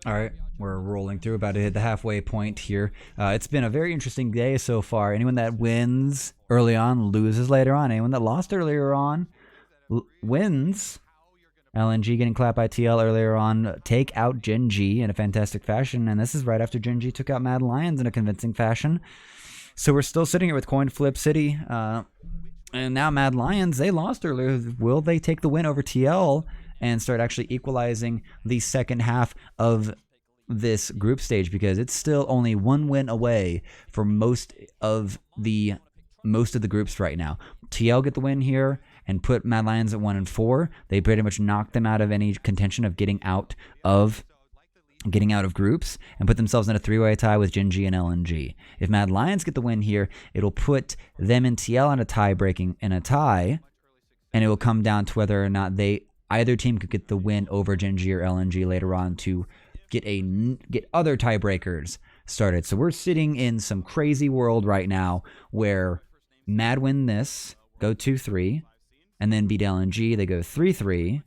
All right, we're rolling through, about to hit the halfway point here. It's been a very interesting day so far. Anyone that wins early on loses later on. Anyone that lost earlier on wins. LNG getting clapped by TL earlier on. Take out Gen G in a fantastic fashion, and this is right after Gen G took out Mad Lions in a convincing fashion. So we're still sitting here with Coin Flip City. And now Mad Lions, they lost earlier. Will they take the win over TL and start actually equalizing the second half of this group stage? Because it's still only one win away for most of the groups right now. TL get the win here and put Mad Lions at 1-4. They pretty much knocked them out of any contention of getting out of groups and put themselves in a three-way tie with Gen G and LNG. If Mad Lions get the win here, it'll put them and TL in a tie, and it will come down to whether or not either team could get the win over Gen G or LNG later on to get other tiebreakers started. So we're sitting in some crazy world right now where Mad win this, go 2-3, and then beat LNG, they go 3-3.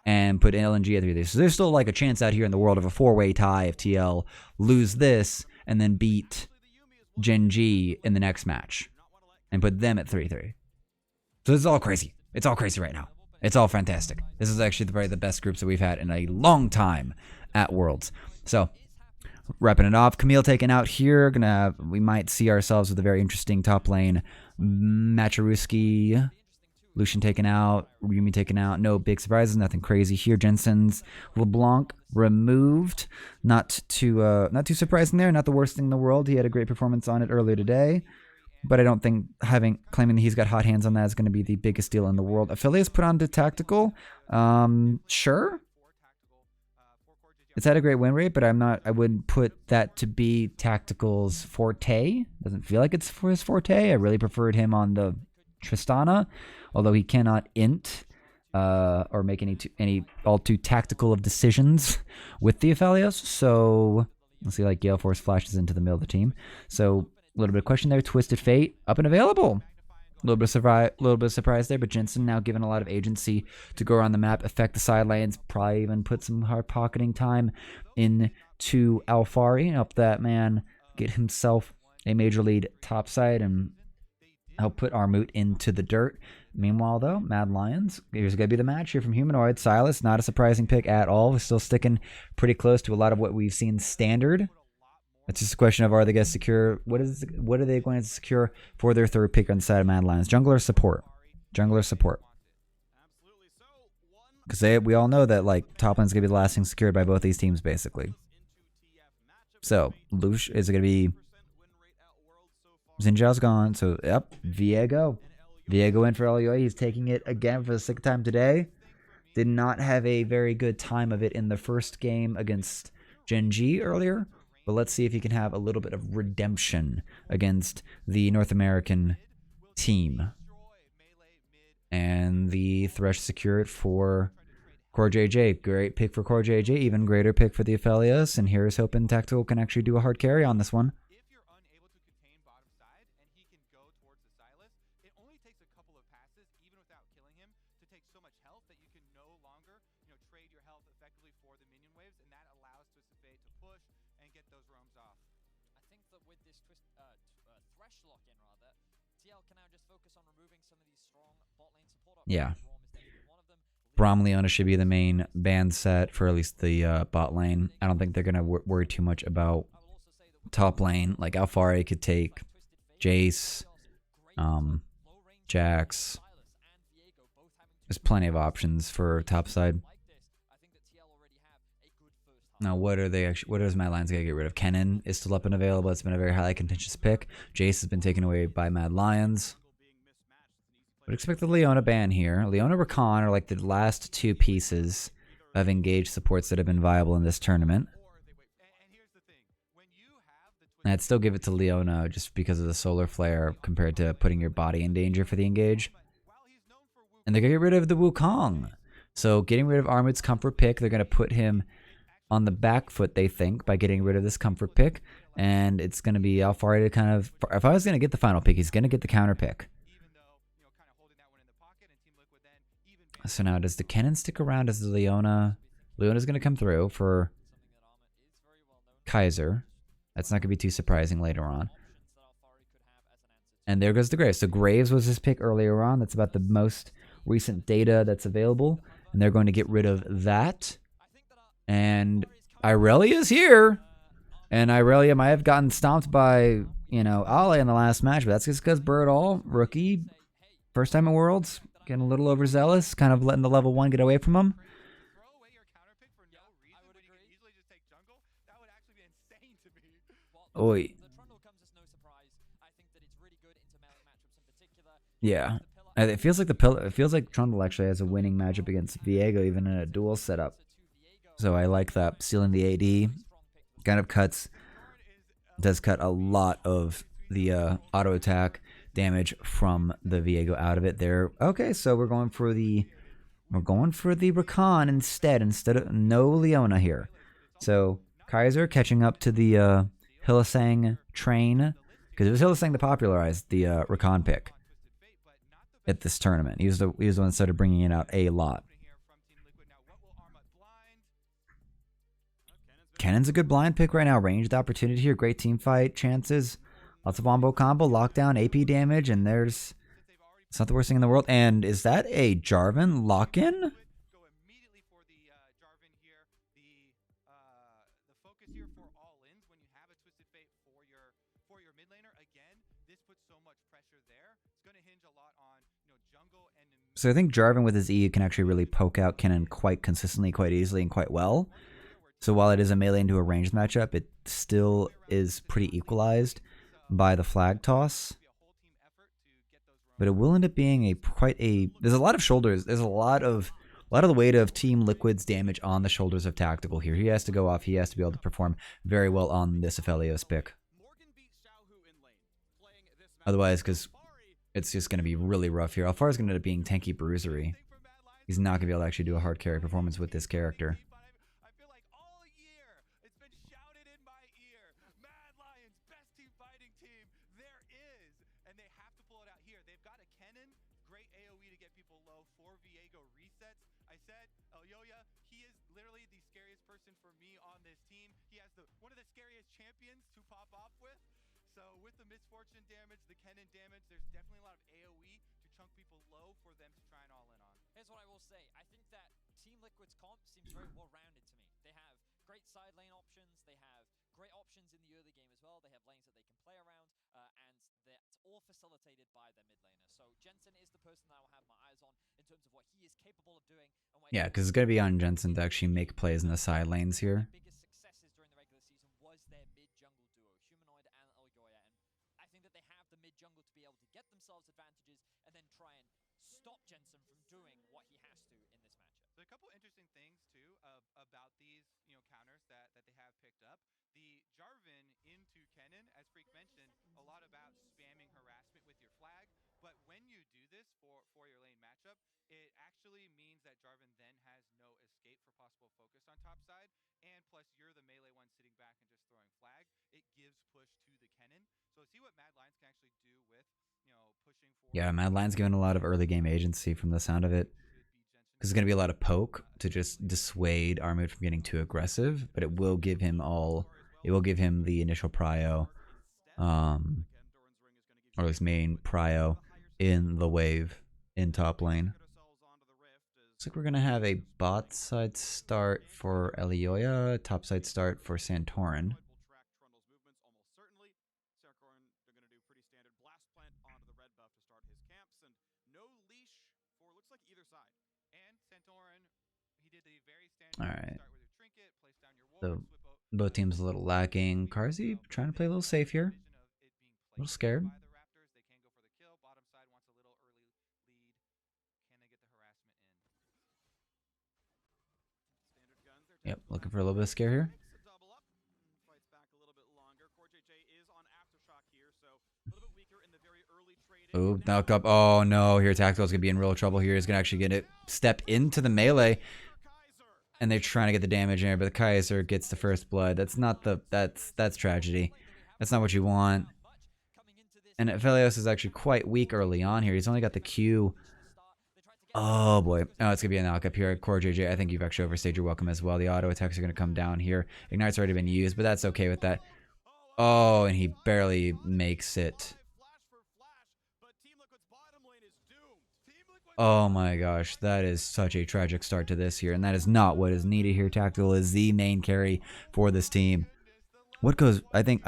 And put LNG at 3-3. So there's still like a chance out here in the world of a four-way tie if TL lose this and then beat Gen G in the next match and put them at 3-3. So this is all crazy. It's all crazy right now. It's all fantastic. This is actually probably the best groups that we've had in a long time at Worlds. So wrapping it off, Camille taken out here. We might see ourselves with a very interesting top lane. Macharuski, Lucian taken out, Yumi taken out. No big surprises, nothing crazy here. Jensen's LeBlanc removed. Not too surprising there. Not the worst thing in the world. He had a great performance on it earlier today, but I don't think claiming that he's got hot hands on that is going to be the biggest deal in the world. Affiliates put on to tactical. Sure. It's had a great win rate, but I wouldn't put that to be Tactical's forte. Doesn't feel like it's for his forte. I really preferred him on the Tristana, although he cannot int or make any all too tactical of decisions with the Aphelios. So let's see, like Gale Force flashes into the middle of the team. So a little bit of question there. Twisted Fate up and available. A little bit of surprise there, but Jensen now given a lot of agency to go around the map, affect the side lanes, probably even put some hard pocketing time into Alfari, help that man get himself a major lead topside and help put Armut into the dirt. Meanwhile, though, Mad Lions, here's going to be the match here from Humanoid. Silas, not a surprising pick at all. We're still sticking pretty close to a lot of what we've seen standard. It's just a question of, are they going to secure, what are they going to secure for their third pick on the side of Mad Lions? Jungler support. Because we all know that like top lane's going to be the last thing secured by both these teams, basically. So, Lush, is it going to be... Zinjao's gone, so yep, Viego in for LUA. He's taking it again for the second time today. Did not have a very good time of it in the first game against Gen G earlier, but let's see if he can have a little bit of redemption against the North American team. And the Thresh secured for Core JJ. Great pick for Core JJ, even greater pick for the Aphelios, and here's hoping Tactical can actually do a hard carry on this one. Yeah. Braum Leona should be the main ban set for at least the bot lane. I don't think they're going to worry too much about top lane. Like Alfari could take Jace, Jax. There's plenty of options for top side. Now, what is Mad Lions going to get rid of? Kennen is still up and available. It's been a very highly contentious pick. Jace has been taken away by Mad Lions. Would expect the Leona ban here. Leona Rakan are like the last two pieces of engaged supports that have been viable in this tournament. And I'd still give it to Leona just because of the solar flare compared to putting your body in danger for the engage. And they're going to get rid of the Wukong. So getting rid of Armut's comfort pick, they're going to put him on the back foot, they think, by getting rid of this comfort pick. And it's going to be Alfari to kind of... If I was going to get the final pick, he's going to get the counter pick. So now, does the Kennen stick around? Does the Leona Leona's going to come through for Kaiser. That's not going to be too surprising later on. And there goes the Graves. So Graves was his pick earlier on. That's about the most recent data that's available. And they're going to get rid of that. And Irelia's here. And Irelia might have gotten stomped by, Ale in the last match. But that's just because Birdall, rookie, first time at Worlds, getting a little overzealous, kind of letting the level 1 get away from him. Oi. Yeah. It feels like Trundle actually has a winning matchup against Viego, even in a dual setup. So I like that. Sealing the AD kind of does cut a lot of the auto attack damage from the Viego out of it there. Okay, so we're going for the Rakan instead of no Leona here. So Kaiser catching up to the Hylissang train, because it was Hylissang that popularized the Rakan pick at this tournament. He was the one that started bringing it out a lot. Kennen's a good blind pick right now. Ranged opportunity here. Great team fight chances. Lots of wombo combo, lockdown, AP damage, and it's not the worst thing in the world. And is that a Jarvan lock-in? So I think Jarvan with his E can actually really poke out Kennen quite consistently, quite easily, and quite well. So while it is a melee into a ranged matchup, it still is pretty equalized by the flag toss. But it will end up being there's a lot of shoulders. There's a lot of the weight of Team Liquid's damage on the shoulders of Tactical here. He has to go off. He has to be able to perform very well on this Aphelios pick. Otherwise, because it's just going to be really rough here. Alfar's going to end up being tanky bruisery. He's not going to be able to actually do a hard carry performance with this character. Here's what I will say. I think that Team Liquid's comp seems very well-rounded to me. They have great side lane options. They have great options in the early game as well. They have lanes that they can play around, and that's all facilitated by their mid laner. So Jensen is the person that I will have my eyes on in terms of what he is capable of doing. Yeah, because it's going to be on Jensen to actually make plays in the side lanes here. Biggest successes during the regular season was their mid-jungle duo, Humanoid and Elyoya, and I think that they have the mid-jungle to be able to get themselves advantages and then try and stop Jensen from doing what he has to in this matchup. There are a couple interesting things too about these counters that they have picked up. The Jarvan into Kennen, as Freak mentioned, a lot about spamming harassment with your flag. But when you do this for your lane matchup, it actually means that Jarvan then has no escape for possible focus on top side. And plus, you're the melee one sitting back and just throwing flag. It gives push to the Kennen. So see what Mad Lions can actually do with pushing for. Yeah, Mad Lions giving a lot of early game agency from the sound of it. Because there's going to be a lot of poke to just dissuade Armid from getting too aggressive, but it will give him the initial prio, or at least main prio in the wave in top lane. Looks like we're going to have a bot side start for Elyoya, top side start for Santorin. Alright. So both teams a little lacking. Carzzy trying to play a little safe here. A little scared. Yep, looking for a little bit of scare here. Oh, knock up. Oh no, here Tactical's gonna be in real trouble here. He's gonna actually get it step into the melee. And they're trying to get the damage in there, but the Kaiser gets the first blood. That's tragedy. That's not what you want. And Aphelios is actually quite weak early on here. He's only got the Q Oh boy. Oh, it's gonna be a knock up here. Core JJ, I think you've actually overstayed your welcome as well. The auto attacks are gonna come down here. Ignite's already been used, but that's okay with that. Oh, and he barely makes it. Oh my gosh, that is such a tragic start to this here, and that is not what is needed here. Tactical is the main carry for this team. What goes? I think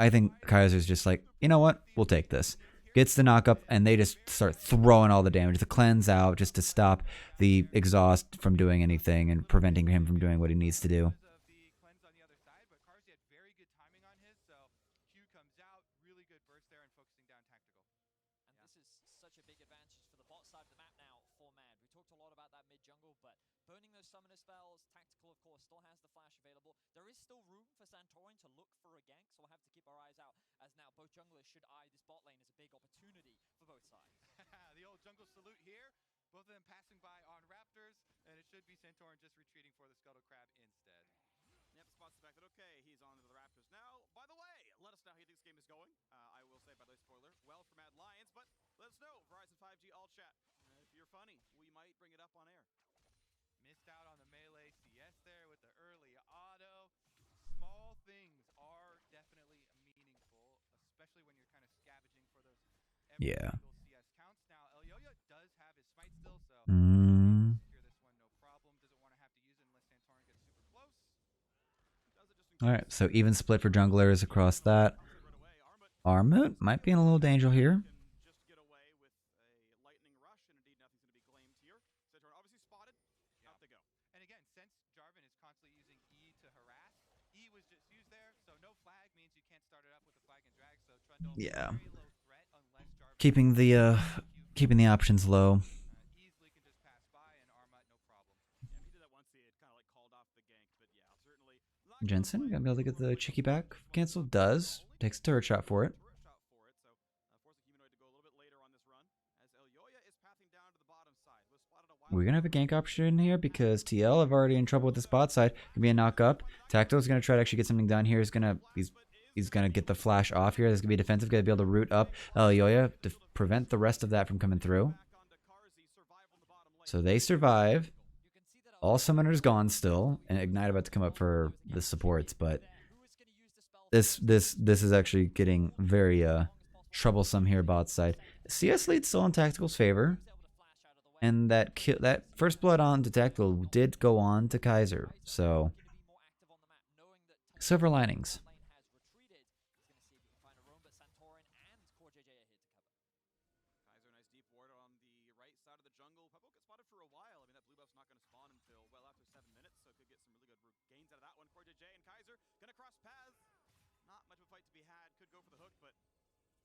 Kaiser's just like, you know what? We'll take this. Gets the knock up, and they just start throwing all the damage. The cleanse out just to stop the exhaust from doing anything and preventing him from doing what he needs to do. Of the cleanse on the other side, but Carsey had very good timing on his, so Q comes out, really good burst there and focusing down tactical. And this is such a big advantage for the bot side of the map now for Mad. We talked a lot about that mid jungle, but burning those summoner spells, Tactical of course still has the flash available. There is still room for Santorin to look for a gank, so we'll have to keep our eyes out as now both junglers should eye this bot lane as a big opportunity for both sides. The old jungle salute here, both of them passing by on Raptors, and it should be Santorin just retreating for the Scuttle Crab instead. Yep, spots the fact that, okay, he's on to the Raptors now. By the way, let us know how you think this game is going. I will say, by the way, spoiler, well for Mad Lions, but let us know. Verizon 5G all chat. If you're funny, we might bring it up on air. Missed out on the melee CS there with the early auto. Small things are definitely meaningful, especially when you're kind of scavenging for those every Yeah. single CS counts. Now, Elyoya does have his smite still, so Mm. secure this one no problem. Doesn't want to have to use it unless Santorin gets super close. Does it just in All right, so even split for junglers across that. right away. Armut might be in a little danger here. Can just get away with a lightning rush, and indeed nothing's going to be claimed here. Santorin obviously spotted. Out they go. And again, since Jarvan is constantly using E to harass, E was just used there, so no flag means you can't start it up with the flag and drag. So Trundle, Yeah. very low threat unless Jarvan Keeping the options low. easily can just pass by and Armut no problem. Yeah, if he did that once, he had kind of like called off the gank, but yeah, certainly. Jensen gonna be able to get the Chicky back. Cancel does. Takes a turret shot for it. Turret shot for it, so forcing Humanoid to go a little bit later on this run, as Elyoya is pathing down to the bottom side. Was spotted a while We're gonna have a gank option here because TL have already in trouble with the spot side. Gonna be a knock up. Tacto's gonna try to actually get something done here. He's gonna get the flash off here. There's gonna be a defensive. Gonna be able to root up Elyoya to prevent the rest of that from coming through. back onto Carzy, survival in the bottom lane. So they survive. You can see that All summoners gone still, and Ignite about to come up for the supports, but who is going to use the spell this is actually getting very troublesome here bot side. CS lead still in Tactical's favor, able to flash out of the way. and that first blood on to Tactical did go on to Kaiser, so Going to be more active on the map, knowing that top silver linings. lane has retreated. He's going to see if he can find a roam, but Santorin and Core JJ are here to cover. Kaiser, nice deep ward on the right side of the jungle. Pebble gets spotted for a while. I mean, that blue buff's not going to spawn until well after 7 minutes, so could get some really good gains out of that one. Core JJ and Kaiser going to cross paths. Not much of a fight to be had. Could go for the hook, but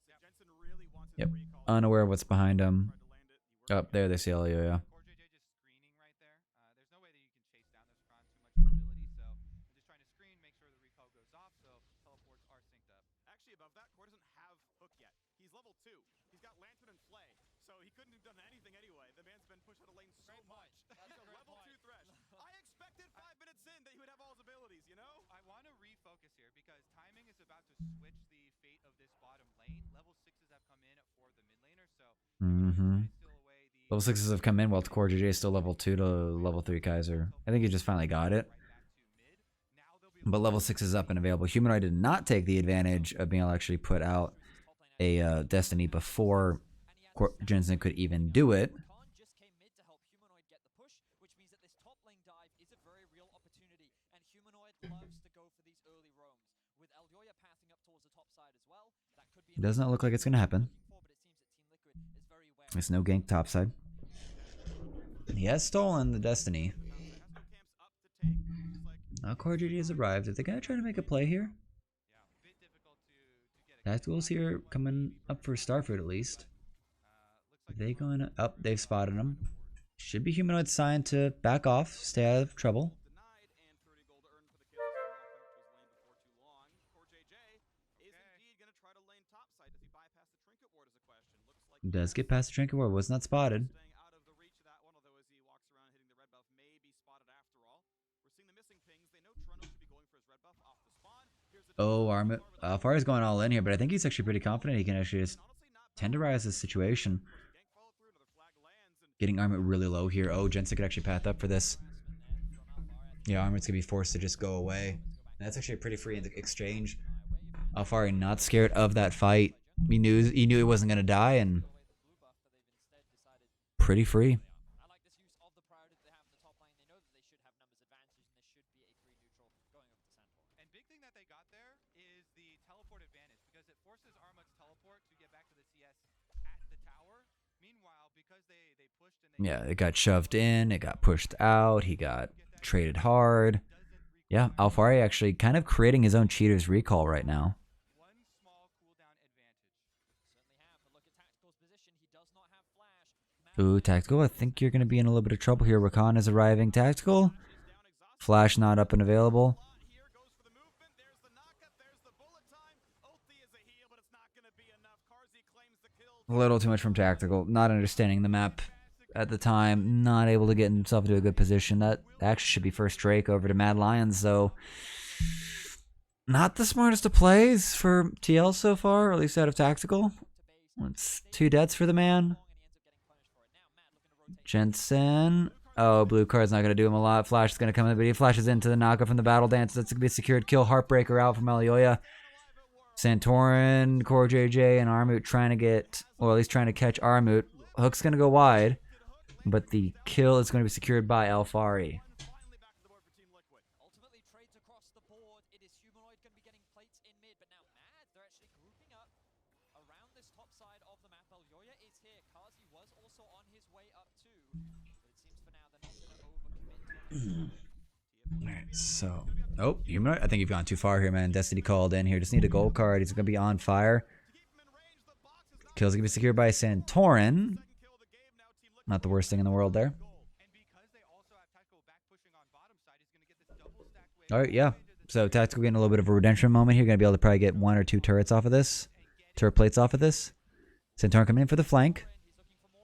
Jensen really wants his Yep, recall. unaware of what's behind him. Tried to land it. He worked Up there, they see Elyoya. Core JJ just screening right there. There's no way that you can chase down this Kron, too much mobility, so I'm just trying to screen, make sure the recall goes off, so teleports are synced up. Actually, above that, Core doesn't have hook yet. He's level 2. He's got Lantern and Flay, so he couldn't have done anything anyway. The man's been pushed out of lane so Great much. point. That's a great Level 2 point. Thresh. I expected 5 minutes in that he would have all his abilities, you know? I want to refocus here because timing is about to switch the fate of this bottom lane. Level 6s have come in for the mid laner, so Mm-hmm. steal away the Level 6s have come in while Core JJ is still level 2 to level 3 Kaiser. I think he just finally got it. right back to mid. Now they'll be But level 6 is up and available. Humanoid did not take the advantage of being able to actually put out a Destiny before Jensen could even do it. Khan just came mid to help Humanoid get the push, which means that this top lane dive is a very real opportunity, and Humanoid loves to go for these early roams. With Elyoya pathing up towards the top side as well, that could be Does not look like it's going to happen. looking for, but it seems that Team Liquid is very aware. There's no gank topside. He has stolen the Destiny. Has no camps up to take. It's like, Now Core JJ has arrived. Are they going to try to make a play here? yeah, a bit difficult to get a Tactical's here coming up for Starfoot at least. looks like They going to up? They've spotted him. Should be Humanoid signed to back off, stay out of trouble. denied, and 30 gold earned for the kill. So walk out to his lane before too long. Core JJ is indeed going to try to lane topside. Does he bypass the trinket ward is a question. Looks like he Does get past the trinket ward, was not spotted. staying out of the reach of that one, although as he walks around hitting the red buff may be spotted after all. We're seeing the missing pings. They know Trundle should be going for his red buff off the spawn. Here's the Oh, Armut. Alfar's going all in here, but I think he's actually pretty confident he can actually just honestly not bad. tenderize this situation. Gank follow through, another flag lands, and Getting Armut really low here. Oh, Jensen could actually path up for this. Yeah, Armut's gonna be forced to just go away. That's actually a pretty free exchange. Alfari not scared of that fight. He knew he wasn't gonna die, and pretty free. I like this use of the priority that they have in the top lane. They know that they should have numbers advantage, and this should be a free neutral going over to Santor. And big thing that they got there is the teleport advantage, because it forces Armut's teleport to get back to the CS at the tower. Meanwhile, because they pushed and they Yeah, it got shoved in, it got pushed out, he got traded hard. Yeah, Alfari actually kind of creating his own cheater's recall right now. one small cooldown advantage. Certainly have, but look at Tactical's position. He does not have flash. Ooh, Tactical, I think you're going to be in a little bit of trouble here. Rakan is arriving. Tactical, Flash not up and available. Here goes for the movement. There's the knockup. There's the bullet time. Ulti is a heal, but it's not going to be enough. Carzzy claims the kill. A little too much from Tactical. Not understanding the map at the time. Not able to get himself into a good position. That actually should be first Drake over to Mad Lions, so not the smartest of plays for TL so far, or at least out of Tactical. It's 2 deaths for the man. Jensen. Oh, blue card's not going to do him a lot. Flash is going to come in, but he flashes into the knockup from the battle dance. That's going to be a secured kill. Heartbreaker out from Elioya. Santorin, Core JJ, and Armut trying to get, or at least trying to catch Armut. Hook's going to go wide, but the kill is going to be secured by Alfari. Ultimately, trades across the board. It is Humanoid going to be getting plates in mid, but now Mad, they're actually grouping up around this top side of the map. Elioya is here. Carzzy was also on his way up too, but it seems for now they're not going to overcommit. Alright, so. Oh, I think you've gone too far here, man. Destiny called in here. Just need a gold card. He's going to be on fire. Kill's going to be secured by Santorin. Not the worst thing in the world there. And because they also have Tactical back pushing on bottom side, he's going to get this double stack wave. Alright, yeah. So Tactical getting a little bit of a redemption moment here. Going to be able to probably get 1 or 2 turrets off of this. Turret plates off of this. Santorin coming in for the flank.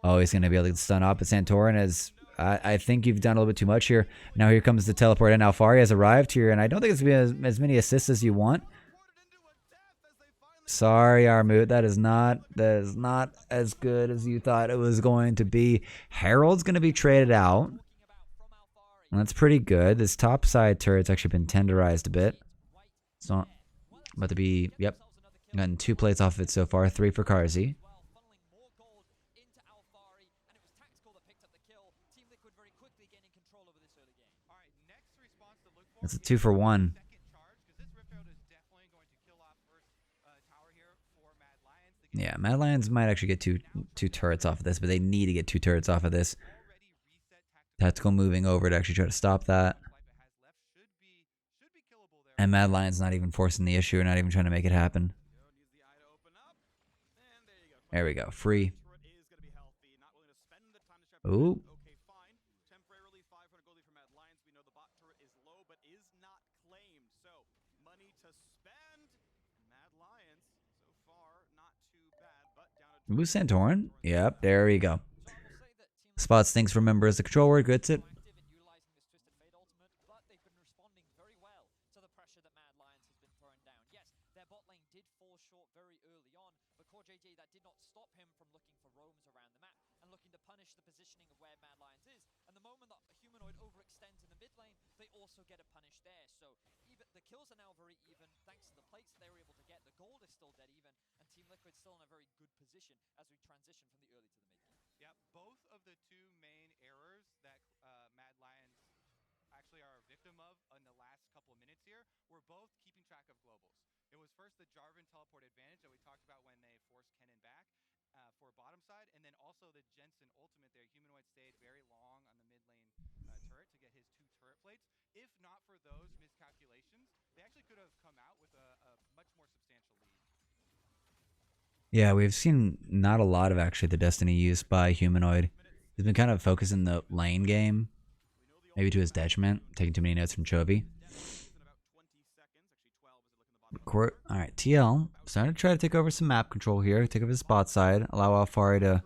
Oh, he's going to be able to stun off, but Santorin is... I think you've done a little bit too much here. Now here comes the teleport, and Alfari has arrived here, and I don't think it's going to be as many assists as you want. Sorry, Armut, that is not as good as you thought it was going to be. Herald's going to be traded out. And that's pretty good. This top side turret's actually been tenderized a bit. It's not about to be, yep. Gotten 2 plates off of it so far, 3 for Carzzy. That's a 2 for 1. Yeah, Mad Lions might actually get two turrets off of this, but they need to get 2 turrets off of this. Tactical moving over to actually try to stop that. And Mad Lions not even forcing the issue or not even trying to make it happen. There we go. Free. Ooh. Ooh, Santorin. Yep, there we go. Spots things from members. The control word gets it. Get a punish there, so even the kills are now very even thanks to the plates they were able to get. The gold is still dead even, and Team Liquid's still in a very good position as we transition from the early to the mid game. Yeah, both of the 2 main errors that Mad Lions actually are a victim of in the last couple of minutes here were both keeping track of globals. It was first the Jarvan teleport advantage that we talked about when they forced Kennen back for bottom side, and then also the Jensen ultimate there. Humanoid stayed very long on the mid lane turret to get his 2 turret plates. If not for those miscalculations, they actually could have come out with a much more substantial lead. Yeah, we've seen not a lot of actually the Destiny use by Humanoid. He's been kind of focusing the lane game, maybe to his detriment, taking too many notes from Chovy. Alright, TL starting to try to take over some map control here, take over the spot side, allow Alfari to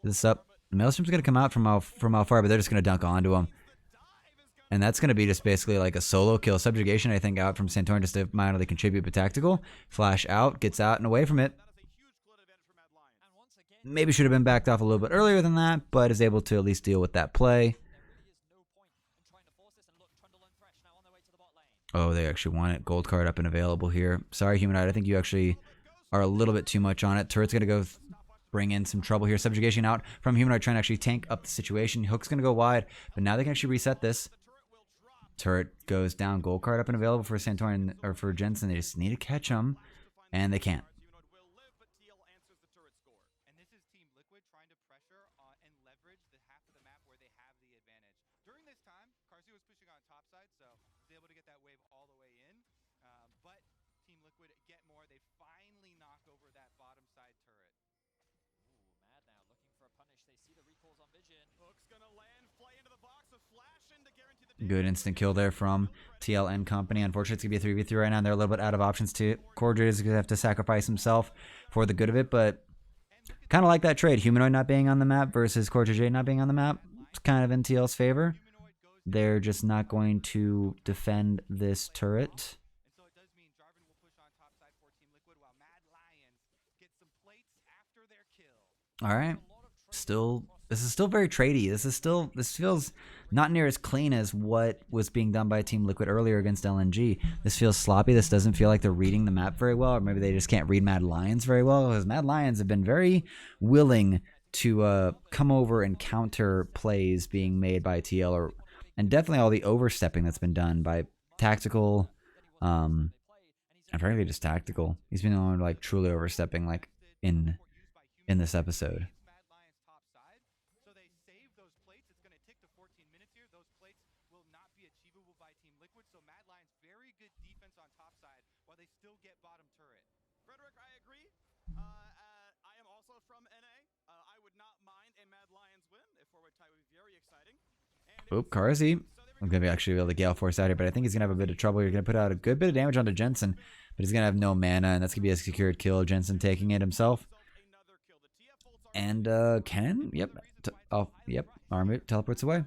do this up. Maelstrom's going to come out from Alfari, but they're just going to dunk onto him. And that's going to be just basically like a solo kill. Subjugation, I think, out from Santorin just to mildly contribute, but Tactical. Flash out, gets out and away from it. And once again, Maybe should have been backed off a little bit earlier than that, but is able to at least deal with that play. Oh, they actually want it. Gold card up and available here. Sorry, Humanoid. I think you actually are a little bit too much on it. Turret's going to go bring in some trouble here. Subjugation out from Humanoid, trying to actually tank up the situation. Hook's going to go wide, but now they can actually reset this. Turret goes down. Gold card up and available for Santorin or for Jensen. They just need to catch him, and they can't. And this is Team Liquid trying to pressure and leverage the half of the map where they have the advantage. During this time, Carzio was pushing on top side, so was able to get that wave all the way in. But Team Liquid get more. They finally knock over that bottom side turret. Mad now looking for a punish. They see the recalls on Vision. Hook's gonna land, fly into the box, a flash in to guarantee the Good instant kill there from TLN Company. Unfortunately, it's going to be a 3v3 right now. They're a little bit out of options too. Cordier is going to have to sacrifice himself for the good of it, but kind of like that trade. Humanoid not being on the map versus Cordier J not being on the map. It's kind of in TL's favor. They're just not going to defend this turret. And so it does mean Jarvan will push on top side for Team Liquid while Mad Lions get some plates after their kill. All right. This is still very tradey. This feels not near as clean as what was being done by Team Liquid earlier against LNG. This feels sloppy. This doesn't feel like they're reading the map very well, or maybe they just can't read Mad Lions very well, because Mad Lions have been very willing to come over and counter plays being made by TL, and definitely all the overstepping that's been done by Tactical, and frankly just Tactical. He's been the one like truly overstepping like in this episode. Mad Lions top side. So they save those plates. It's going to tick to 14 minutes here. Those plates will not be achievable by Team Liquid. So Mad Lions very good defense on top side while they still get bottom turret. Frederick, I agree. I am also from NA. I would not mind a Mad Lions win. A forward tie would be very exciting. Oop, Karzi. I'm going to actually be able to Gale Force out here, but I think he's going to have a bit of trouble. You're going to put out a good bit of damage onto Jensen, but he's going to have no mana, and that's going to be a secured kill. Jensen taking it himself. And Ken, yep, yep, Armut teleports away.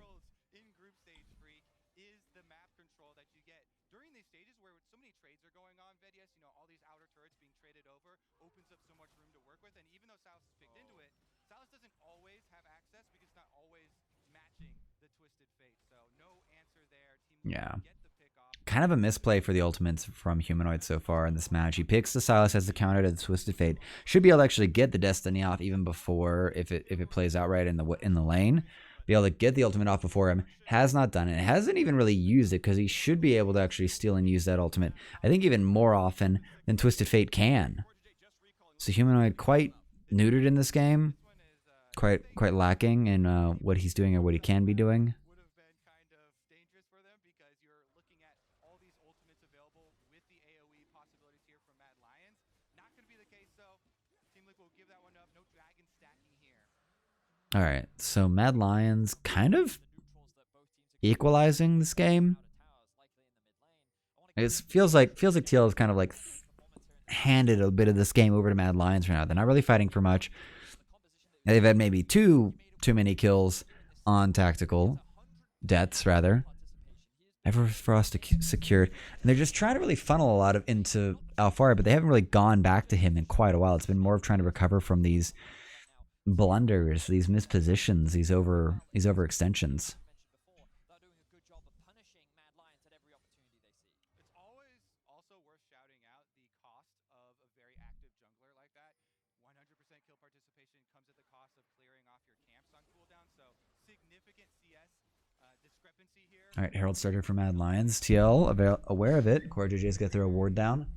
In group stage free is the map control that you get during these stages where so many trades are going on. Vedius, you know, all these outer turrets being traded over opens up so much room to work with. And even though Salas is picked into it, Salas doesn't always have access because it's not always matching the Twisted Fate. So no answer there. Team Yeah. get the pick off. Kind of a misplay for the ultimates from Humanoid so far in this match. He picks the Silas as the counter to the Twisted Fate. Should be able to actually get the Destiny off even before, if it plays out right in the lane. Be able to get the ultimate off before him. Has not done it. Hasn't even really used it because he should be able to actually steal and use that ultimate. I think even more often than Twisted Fate can. So Humanoid quite neutered in this game. Quite lacking in what he's doing or what he can be doing. Would have been kind of dangerous for them because you're looking at all these ultimates available with the AoE possibilities here from Mad Lions. Not going to be the case though. Team Liquid will give that one up. No dragon stacking here. All right, so Mad Lions kind of equalizing this game. It feels like TL is kind of like handed a bit of this game over to Mad Lions right now. They're not really fighting for much. They've had maybe too many kills on tactical deaths rather. Everfrost secured, and they're just trying to really funnel a lot into Alfari, but they haven't really gone back to him in quite a while. It's been more of trying to recover from these blunders, these mispositions, these overextensions. It's always also worth shouting out the cost of a very active jungler like that. 100% kill participation comes at the cost of clearing off your camps on cooldown, so significant CS discrepancy here. All right, Herald starter for Mad Lions. TL aware of it. Core JJ's gonna throw a ward down.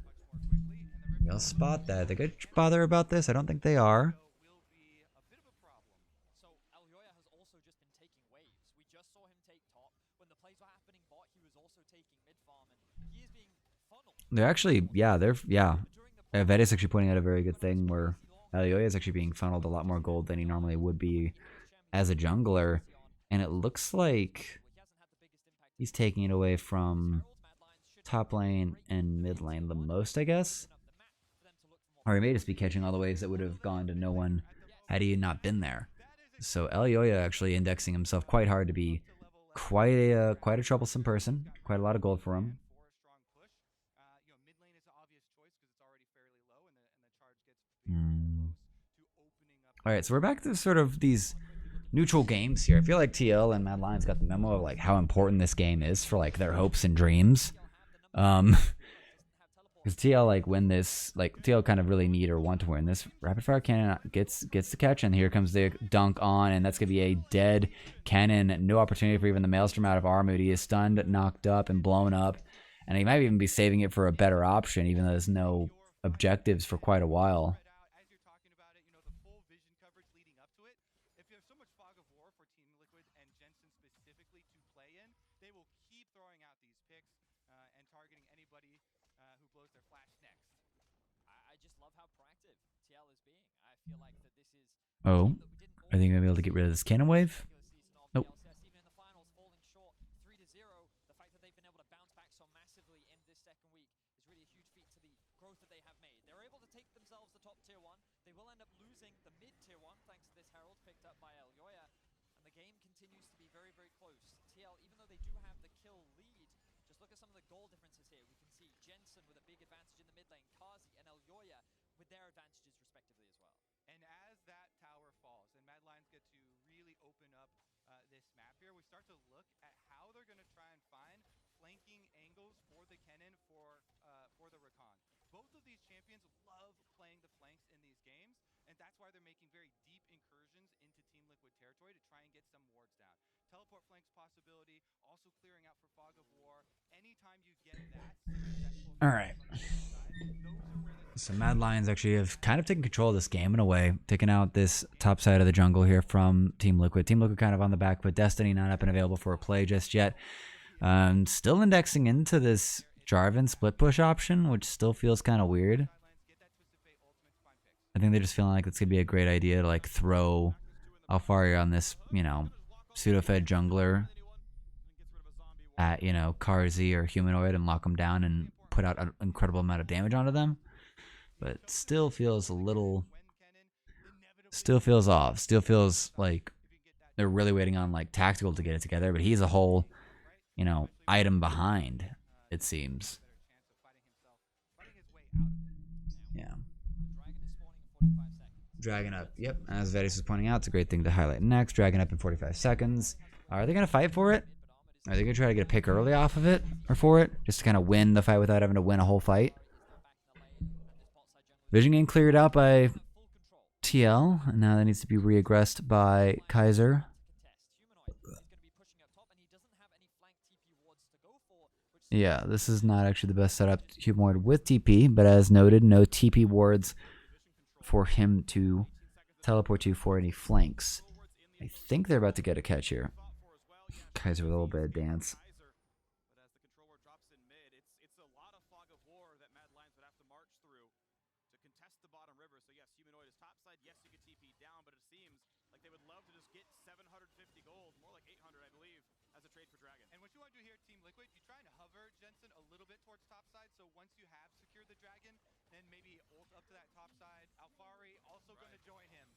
They'll spot that. They could bother about this. I don't think they are. Will be a bit of a problem. So Elyoya has also just been taking waves. We just saw him take top. When the plays were happening bot, he was also taking mid farm, and he is being funneled. They're actually, Vedis actually pointing out a very good thing where Elyoya is actually being funneled a lot more gold than he normally would be as a jungler, and it looks like he's taking it away from top lane and mid lane the most, I guess. Or he may just be catching all the waves that would have gone to no one had he not been there. So Elyoya actually indexing himself quite hard to be quite a troublesome person. Quite a lot of gold for him. For a strong push, you know, mid lane is an obvious choice because it's already fairly low, and the charge gets close to opening up. All right, so we're back to sort of these neutral games here. I feel like TL and Mad Lions got the memo of like how important this game is for like their hopes and dreams. Um, because TL like win this, like TL kind of really need or want to win this. Rapid fire cannon gets the catch, and here comes the dunk on, and that's gonna be a dead cannon. No opportunity for even the maelstrom out of Armut. He is stunned, knocked up, and blown up, and he might even be saving it for a better option, even though there's no objectives for quite a while. Right out as you're talking about it, the full vision coverage leading up to it. If you have so much fog of war for Team Liquid and Jensen specifically to play in, they will keep throwing out these picks and targeting anybody who blows their flash next. I just love how proactive TL is being. I feel like that this is Oh, are they gonna be able to get rid of this cannon wave? Nope. LCS, even in the finals, falling short 3-0. The fact that they've been able to bounce back so massively in this second week is really a huge feat to the growth that they have made. They're able to take themselves the top tier 1. They will end up losing the mid tier 1 thanks to this Herald picked up by Elyoya. And the game continues to be very, very close. TL, even though they do have the kill lead, just look at some of the goal differences here. We can see Jensen with a big advantage in the mid lane, Kazi and Elyoya with their advantages respectively as well. And as that tower falls and Mad Lions get to really open up this map here, we start to look at how they're going to try and find flanking angles for the Kennen for the Rakan. Both of these champions love playing the flanks in these games, and that's why they're making very deep incursions into Team Liquid territory to try and get some wards down. Teleport flanks possibility, also clearing out for Fog of War. Anytime you get that successful All right. So Mad Lions actually have kind of taken control of this game in a way, taking out this top side of the jungle here from Team Liquid. Team Liquid kind of on the back foot. Destiny not up and available for a play just yet. Still indexing into this Jarvan split push option, which still feels kind of weird. I think they're just feeling like it's going to be a great idea to like throw Alfaria on this, pseudo-fed jungler at, Karzi or Humanoid and lock them down and put out an incredible amount of damage onto them. But still feels a little, still feels off. Still feels like they're really waiting on like Tactical to get it together, but he's a whole, item behind, it seems. Yeah. Dragon up. Yep. As Vedis was pointing out, it's a great thing to highlight next. Dragon up in 45 seconds. Are they going to fight for it? Are they going to try to get a pick early off of it or for it? Just to kind of win the fight without having to win a whole fight? Vision getting cleared out by TL. And now that needs to be reaggressed by Kaiser. Yeah, this is not actually the best setup. Humanoid with TP, but as noted, no TP wards for him to teleport to for any flanks. I think they're about to get a catch here. Kaiser with a little bit of dance. And what you want to do here, Team Liquid, you try and hover Jensen a little bit towards top side, so once you have secured the dragon, then maybe ult up to that top side. Alfari also going to join him.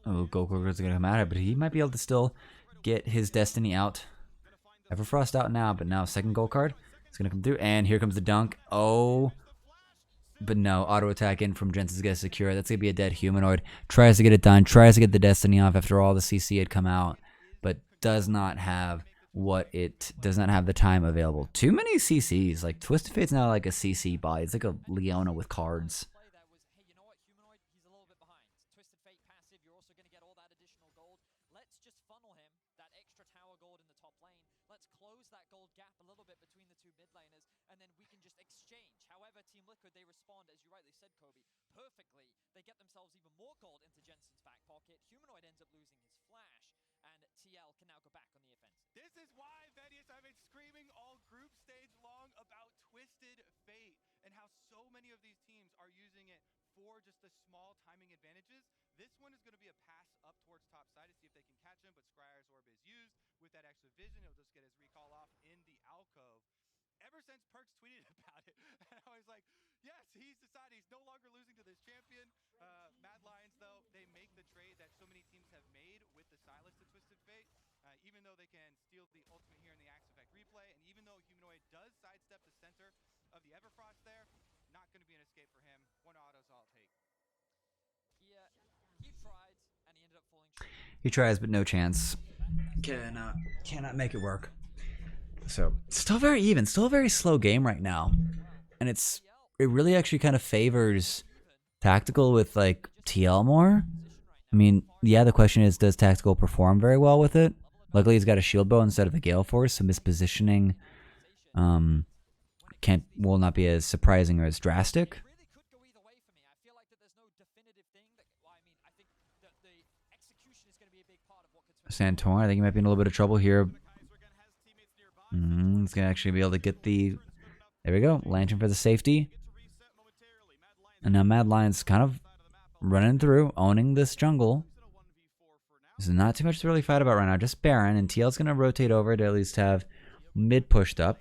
Oh, Goldcloaker's going to come at it, but he might be able to still get his Destiny out. Everfrost out now, but now second gold card. It's going to come through, and here comes the dunk. Oh, but no, auto attack in from Jensen's going to secure. That's going to be a dead Humanoid. Tries to get it done, tries to get the Destiny off after all the CC had come out, but does not have the time available. Too many CCs. Like Twisted Fate's now like a CC buy. It's like a Leona with cards. Team Liquid, they respond, as you rightly said, Kobe, perfectly. They get themselves even more gold into Jensen's back pocket. Humanoid ends up losing his flash, and TL can now go back on the offensive. This is why, Vedius, I've been screaming all group stage long about Twisted Fate and how so many of these teams are using it for just the small timing advantages. This one is going to be a pass up towards top side to see if they can catch him, but Scryer's Orb is used. With that extra vision, he'll just get his recall off in the alcove. Ever since Perks tweeted about it, and I was like, yes, he's decided he's no longer losing to this champion. Mad Lions, though, they make the trade that so many teams have made with the Silas to Twisted Fate. Even though they can steal the ultimate here in the Axe Effect replay, and even though Humanoid does sidestep the center of the Everfrost there, not going to be an escape for him. One auto's all it'll take. He tried. He tries, but no chance. Cannot make it work. So still very even, still a very slow game right now, and it really actually kind of favors tactical with like TL more. I mean, yeah, the question is, does tactical perform very well with it? Luckily, he's got a shield bow instead of a gale force, so mispositioning will not be as surprising or as drastic. Really could go either way for me. I feel like that there's no definitive thing. I mean, I think that the execution is going to be a big part of what could turn. Santorin, I think he might be in a little bit of trouble here. He's going to actually be able to get the... There we go. Lantern for the safety. And now Mad Lion's kind of running through, owning this jungle. There's not too much to really fight about right now. Just Baron, and TL's going to rotate over to at least have mid pushed up.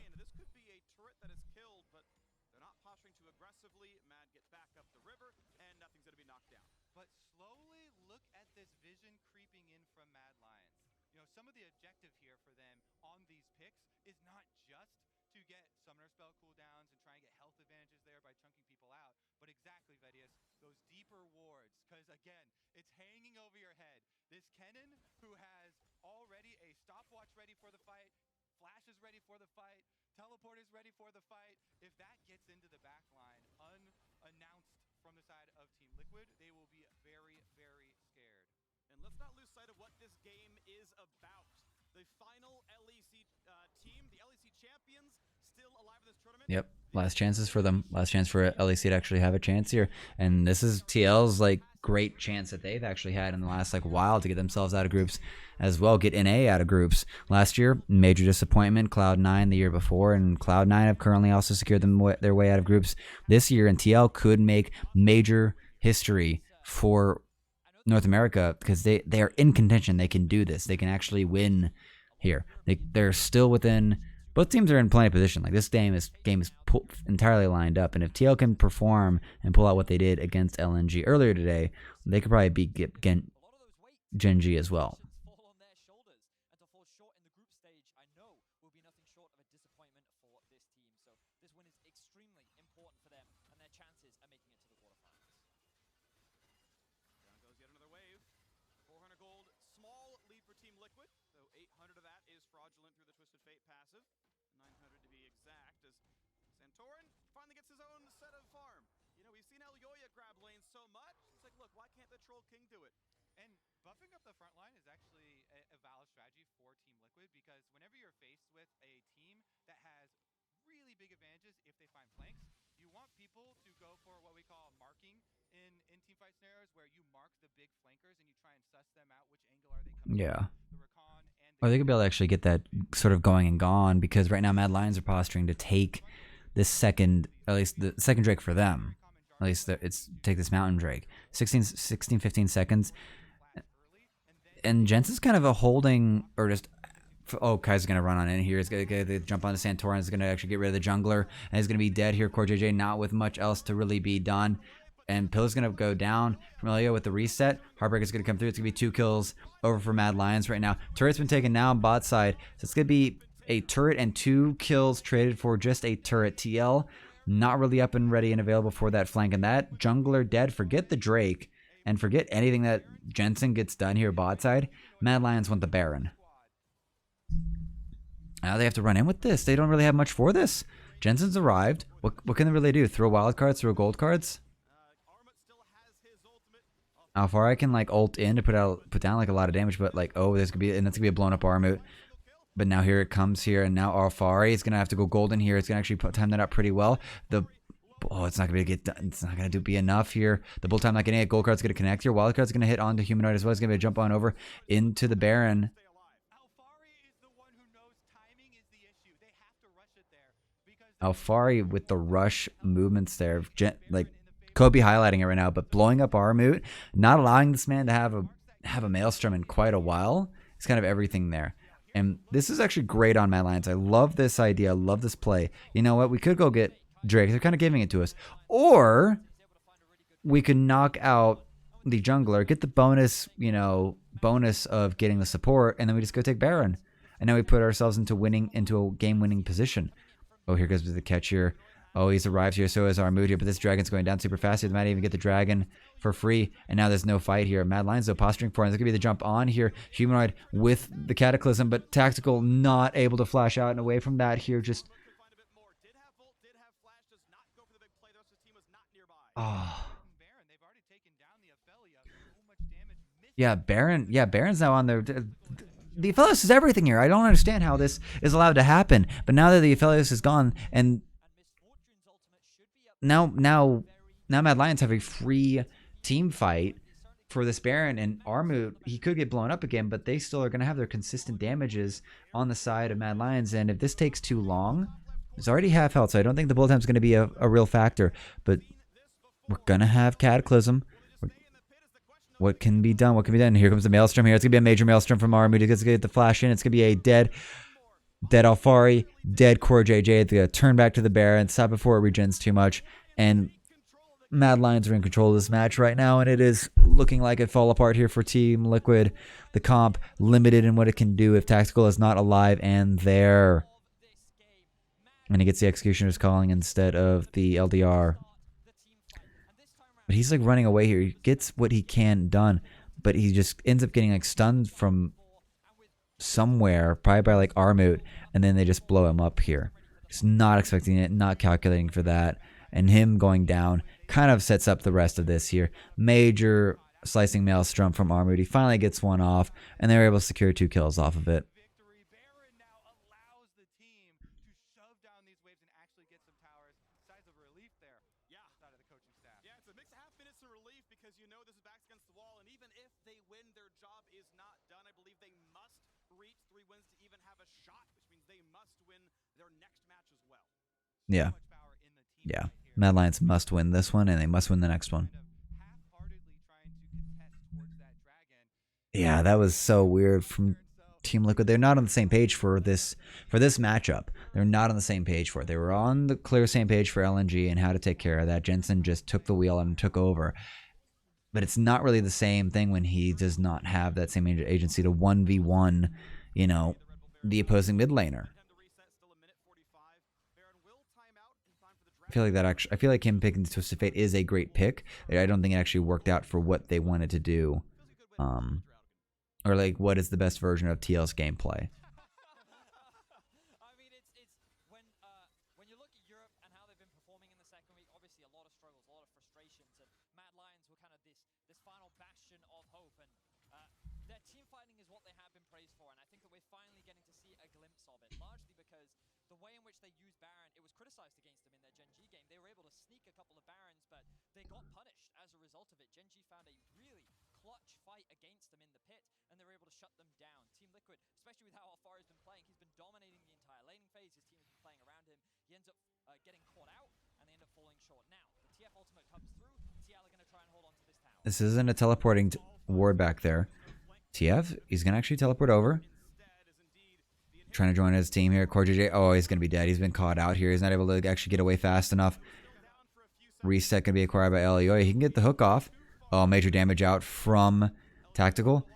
But slowly look at this vision creeping in from Mad Lions. You know, some of the objective here for them on these picks is not just to get summoner spell cooldowns and try and get health advantages there by chunking people out, but exactly, Vedius, those deeper wards, because again, it's hanging over your head. This Kennen, who has already a stopwatch ready for the fight, Flash is ready for the fight, Teleport is ready for the fight. If that gets into the back line unannounced from the side of Team Liquid, they will be very, very scared. And let's not lose sight of what this game is about. The final LEC team, the LEC champions, still alive in this tournament. Yep, last chances for them. Last chance for LEC to actually have a chance here. And this is TL's like great chance that they've actually had in the last like while to get themselves out of groups as well, get NA out of groups. Last year, major disappointment, Cloud9 the year before, and Cloud9 have currently also secured their way out of groups this year, and TL could make major history for North America because they are in contention. They can do this. They can actually win here. They're still within... Both teams are in plenty of position. Like this game is entirely lined up, and if TL can perform and pull out what they did against LNG earlier today, they could probably beat Gen G as well. Fall on their shoulders, and to fall short in the group stage, I know will be nothing short of a disappointment for this team. So this win is extremely important for them, and their chances are making it to the quarterfinals. Down goes yet another wave. 400 gold, small lead for Team Liquid, though 800 of that is fraudulent through the Twisted Fate passive. 900 to be exact, as Santorin finally gets his own set of farm. You know, we've seen Elyoya grab lanes so much. It's like, look, why can't the Troll King do it? And buffing up the front line is actually a valid strategy for Team Liquid, because whenever you're faced with a team that has really big advantages if they find flanks, you want people to go for what we call marking in team fight scenarios, where you mark the big flankers and you try and suss them out, which angle are they coming Yeah. from, the recon and Or they could be able to actually get that sort of going and gone, because right now Mad Lions are posturing to take this second, at least the second Drake for them. At least it's take this Mountain Drake. 16, 15 seconds. And Jensen's kind of a holding, or just, oh, Kai's going to run on in here. He's going to jump onto Santorin. He's going to actually get rid of the jungler. And he's going to be dead here. CoreJJ not with much else to really be done. And Pillar's going to go down from Elio with the reset. Heartbreak is going to come through. It's going to be 2 kills over for Mad Lions right now. Turret's been taken now on bot side. So it's going to be a turret and 2 kills traded for just a turret. TL not really up and ready and available for that flank. And that jungler dead. Forget the Drake. And forget anything that Jensen gets done here bot side. Mad Lions want the Baron. Now they have to run in with this. They don't really have much for this. Jensen's arrived. What can they really do? Throw wild cards, throw gold cards? Alfari can like ult in to put down like a lot of damage, but like, oh, there's gonna be, and that's gonna be a blown up Armut. But now here it comes here, and now Alfari is gonna have to go golden here. It's gonna actually time that up pretty well. It's not gonna get done. It's not gonna be enough here. The bull time not getting it. Gold card's gonna connect here. Wild card's gonna hit onto Humanoid as well. It's gonna be a jump on over into the Baron. Alfari is the one who knows timing is the issue. They have to rush it there, because Alfari with the rush movements there, like Kobe highlighting it right now, but blowing up Armut, not allowing this man to have a Maelstrom in quite a while. It's kind of everything there. And this is actually great on Mad Lions. I love this idea. I love this play. You know what? We could go get Drake. They're kind of giving it to us. Or we could knock out the jungler, get the bonus, bonus of getting the support, and then we just go take Baron. And now we put ourselves into a game-winning position. Oh, here goes the catch here. Oh, he's arrived here. So is our mood here. But this dragon's going down super fast here. They might even get the dragon for free. And now there's no fight here. Mad Lions, though, posturing for him. There's going to be the jump on here. Humanoid with the Cataclysm, but Tactical not able to flash out and away from that here. Just... Oh. Yeah, Baron. Yeah, Baron's now on there. The Aphelios is everything here. I don't understand how this is allowed to happen. But now that the Aphelios is gone, and now Mad Lions have a free team fight for this Baron, and Armut, he could get blown up again, but they still are going to have their consistent damages on the side of Mad Lions. And if this takes too long, it's already half health, so I don't think the bullet time is going to be a real factor. But we're going to have Cataclysm. What can be done? What can be done? Here comes the Maelstrom here. It's going to be a major Maelstrom from Armut. He's going to get the flash in. It's going to be a dead Alfari, dead Core JJ. They're going to turn back to the Baron, stop before it regens too much. And Mad Lions are in control of this match right now, and it is looking like it fall apart here for Team Liquid. The comp limited in what it can do if Tactical is not alive and there. And he gets the Executioner's Calling instead of the LDR. But he's like running away here. He gets what he can done, but he just ends up getting like stunned from somewhere, probably by like Armut, and then they just blow him up here. Just not expecting it, not calculating for that. And him going down kind of sets up the rest of this here. Major slicing Maelstrom from Armut. He finally gets one off, and they're able to secure 2 kills off of it. Yeah. Yeah. Mad Lions must win this one, and they must win the next one. Yeah, that was so weird from Team Liquid. They're not on the same page for this matchup. They're not on the same page for it. They were on the clear same page for LNG and how to take care of that. Jensen just took the wheel and took over. But it's not really the same thing when he does not have that same agency to 1v1, you know, the opposing mid laner. I feel like him picking Twisted Fate is a great pick. I don't think it actually worked out for what they wanted to do, or like what is the best version of TL's gameplay. I mean, it's when you look at Europe and how they've been performing in the second week, obviously a lot of struggles, a lot of frustrations, and Mad Lions were kind of this final bastion of hope, and their team fighting is what they have been praised for, and I think that we're finally getting to see a glimpse of it, largely because the way in which they used Baron, it was criticized against them in their Gen G game. They were able to sneak a couple of Barons, but they got punished as a result of it. Gen G found a really clutch fight against them in the pit, and they were able to shut them down. Team Liquid, especially with how Alfari's been playing, he's been dominating the entire laning phase. His team has been playing around him. He ends up getting caught out, and they end up falling short. Now, the TF ultimate comes through. TL are going to try and hold on to this tower. This isn't a teleporting ward back there. TF, he's going to actually teleport over. Trying to join his team here. Core JJ, oh, he's going to be dead. He's been caught out here. He's not able to actually get away fast enough. Reset can be acquired by Elioy. He can get the hook off. Oh, major damage out from Tactical.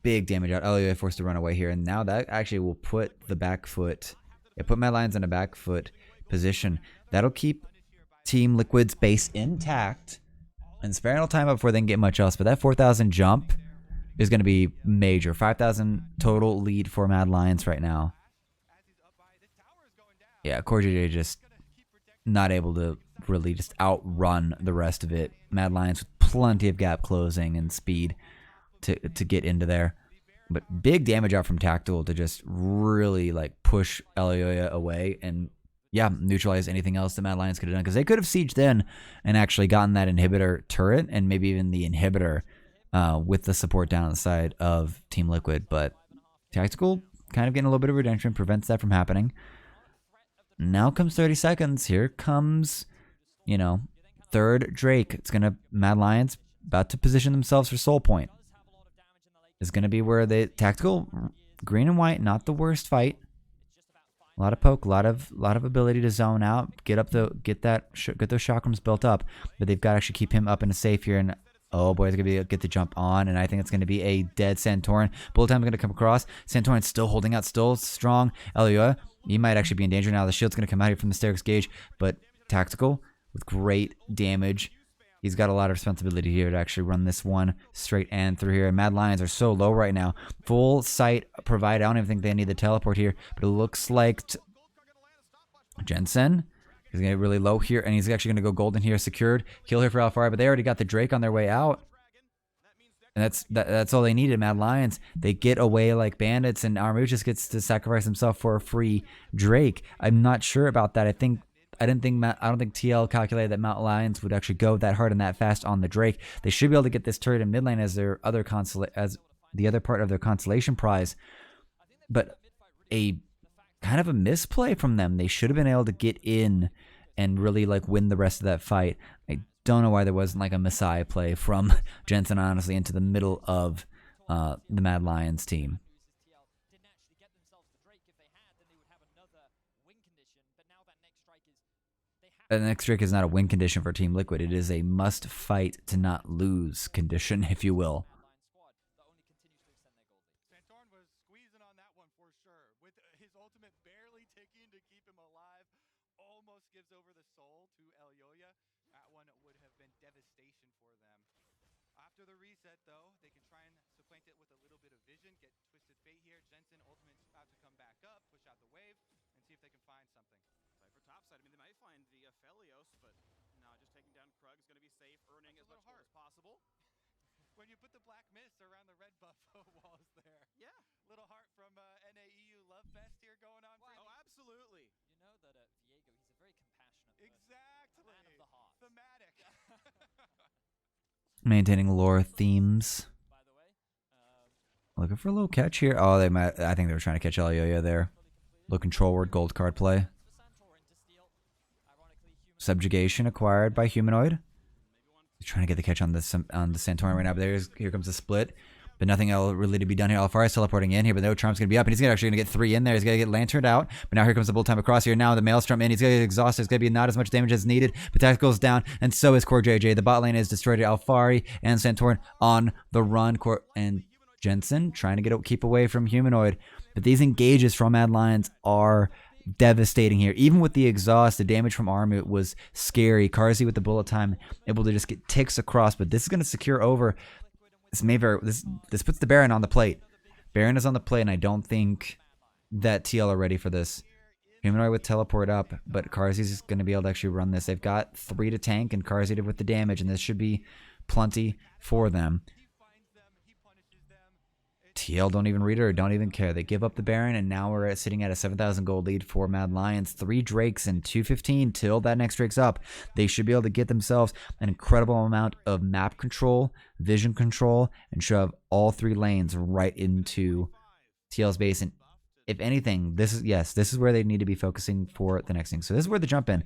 Big damage out. Elioy forced to run away here. And now that actually will put the back foot. It put Mad Lions in a back foot position. That'll keep Team Liquid's base intact. And spare no time up before they can get much else. But that 4,000 jump is going to be major. 5,000 total lead for Mad Lions right now. Yeah, Core JJ just not able to really just outrun the rest of it. Mad Lions with plenty of gap closing and speed to get into there. But big damage out from Tactical to just really like push Elioya away and yeah, neutralize anything else that Mad Lions could have done. Because they could have sieged in and actually gotten that inhibitor turret and maybe even the inhibitor with the support down on the side of Team Liquid. But Tactical kind of getting a little bit of redemption, prevents that from happening. Now comes 30 seconds. Here comes, you know, third Drake. It's going to, Mad Lions about to position themselves for Soul Point. Is going to be where they, Tactical, green and white, not the worst fight. A lot of poke, a lot of ability to zone out, get those chakrams built up, but they've got to actually keep him up in a safe here. And Oh boy, it's going to get the jump on, and I think it's going to be a dead Santorin. Bullet time is going to come across. Santorin's still holding out, still strong. Elioa, he might actually be in danger now. The shield's going to come out here from the Sterix Gauge, but Tactical with great damage. He's got a lot of responsibility here to actually run this one straight and through here. And Mad Lions are so low right now. Full sight provided. I don't even think they need the teleport here, but it looks like Jensen is going to get really low here, and he's actually going to go golden here, secured. Kill here for Alfari, but they already got the Drake on their way out. And that's all they needed, Mad Lions. They get away like bandits, and Armu just gets to sacrifice himself for a free Drake. I'm not sure about that. I don't think TL calculated that Mad Lions would actually go that hard and that fast on the Drake. They should be able to get this turret in mid lane as their other as the other part of their consolation prize. But a kind of a misplay from them. They should have been able to get in and really like win the rest of that fight. I don't know why there wasn't like a Messiah play from Jensen, honestly, into the middle of the Mad Lions team. The next Drake is not a win condition for Team Liquid. It is a must fight to not lose condition, if you will. Gives over the soul to Elioa. That one would have been devastation for them. After the reset, though, they can try and supplant it with a little bit of vision, get Twisted Fate here. Jensen ultimate's about to come back up, push out the wave, and see if they can find something. Cypher topside. I mean, they might find the Aphelios, but no, just taking down Krug is going to be safe, earning as much gold as possible. When you put the black mist around the red buffo walls there. Yeah. Little heart from NAEU Love Fest here going on. Wow. Oh, absolutely. You know that Viego, he's a very compassionate person. Exactly. Man of the heart. Thematic. Maintaining lore themes. By the way, Looking for a little catch here. Oh, they might. I think they were trying to catch Elioa there. Low control word, gold card play. Subjugation acquired by Humanoid. He's trying to get the catch on the Santorin right now, but here comes the split. But nothing else really to be done here. Alfari's teleporting in here, but no Charm's going to be up, and he's actually going to get 3 in there. He's going to get lanterned out, but now here comes the bullet time across here. Now the Maelstrom in. He's going to get exhausted. It's going to be not as much damage as needed, but Tactical's down, and so is Core JJ. The bot lane is destroyed. Alfari and Santorin on the run. Core and Jensen trying to keep away from Humanoid, but these engages from Mad Lions are devastating here. Even with the exhaust, the damage from Armut was scary. Karzi with the bullet time able to just get ticks across, but this is going to secure over. This puts the Baron on the plate. Baron is on the plate, and I don't think that TL are ready for this. Humanoid with teleport up, but Karzi's is going to be able to actually run this. They've got 3 to tank and Karzi with the damage, and this should be plenty for them. TL don't even read it or don't even care. They give up the Baron, and now we're sitting at a 7,000 gold lead for Mad Lions. 3 Drakes and 215 till that next Drake's up. They should be able to get themselves an incredible amount of map control, vision control, and shove all 3 lanes right into TL's base. And if anything, this is where they need to be focusing for the next thing. So this is where the jump in.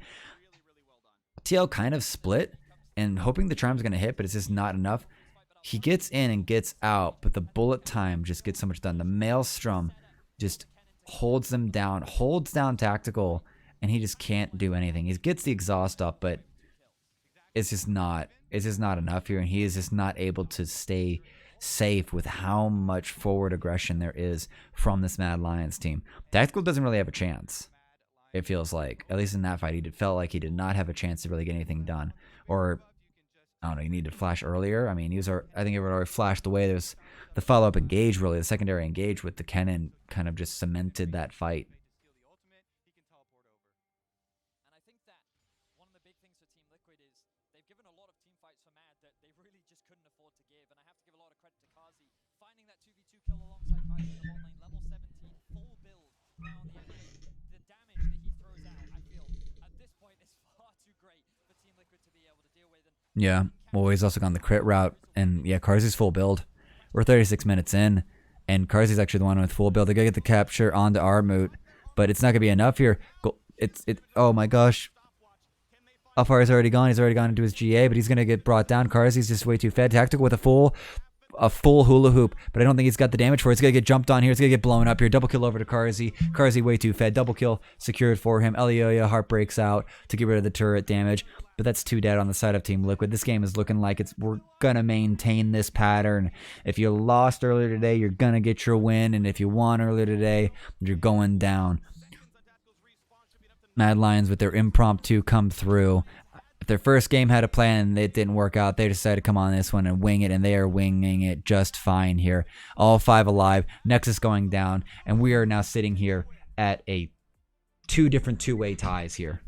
TL kind of split and hoping the Charm's going to hit, but it's just not enough. He gets in and gets out, but the bullet time just gets so much done. The Maelstrom just holds them down, holds down Tactical, and he just can't do anything. He gets the exhaust up, but it's just not enough here, and he is just not able to stay safe with how much forward aggression there is from this Mad Lions team. Tactical doesn't really have a chance, it feels like. At least in that fight, felt like he did not have a chance to really get anything done. Or I don't know, he needed to flash earlier. I mean, I think it would already flashed away. There's the follow-up engage, really. The secondary engage with the Kennen kind of just cemented that fight. and I think that one of the big things for Team Liquid is they've given a lot of team fights for Mad that they really just couldn't afford to give. And I have to give a lot of credit to Kazi finding that 2v2 kill alongside Kaiser in the bot lane, level 17, full build now on the MA. The damage that he throws out, I feel, at this point is far too great for Team Liquid to be able to deal with. And Yeah, well, he's also gone the crit route, and yeah, Karzi's full build. We're 36 minutes in, and Karzi's actually the one with full build. They're gonna get the capture onto Armut, but it's not gonna be enough here. Oh my gosh, Alfar is already gone. He's already gone into his GA, but he's gonna get brought down. Karzi's just way too fed. Tactical with a full a full hula hoop, but I don't think he's got the damage for it. It's going to get jumped on here. It's going to get blown up here. Double kill over to Karzi. Karzi way too fed. Double kill secured for him. Elioya heart breaks out to get rid of the turret damage, but that's 2 dead on the side of Team Liquid. This game is looking like we're going to maintain this pattern. If you lost earlier today, you're going to get your win, and if you won earlier today, you're going down. Mad Lions with their impromptu come through. If their first game had a plan and it didn't work out, they decided to come on this one and wing it, and they are winging it just fine here. All 5 alive, Nexus going down, and we are now sitting here at 2 different two-way ties here.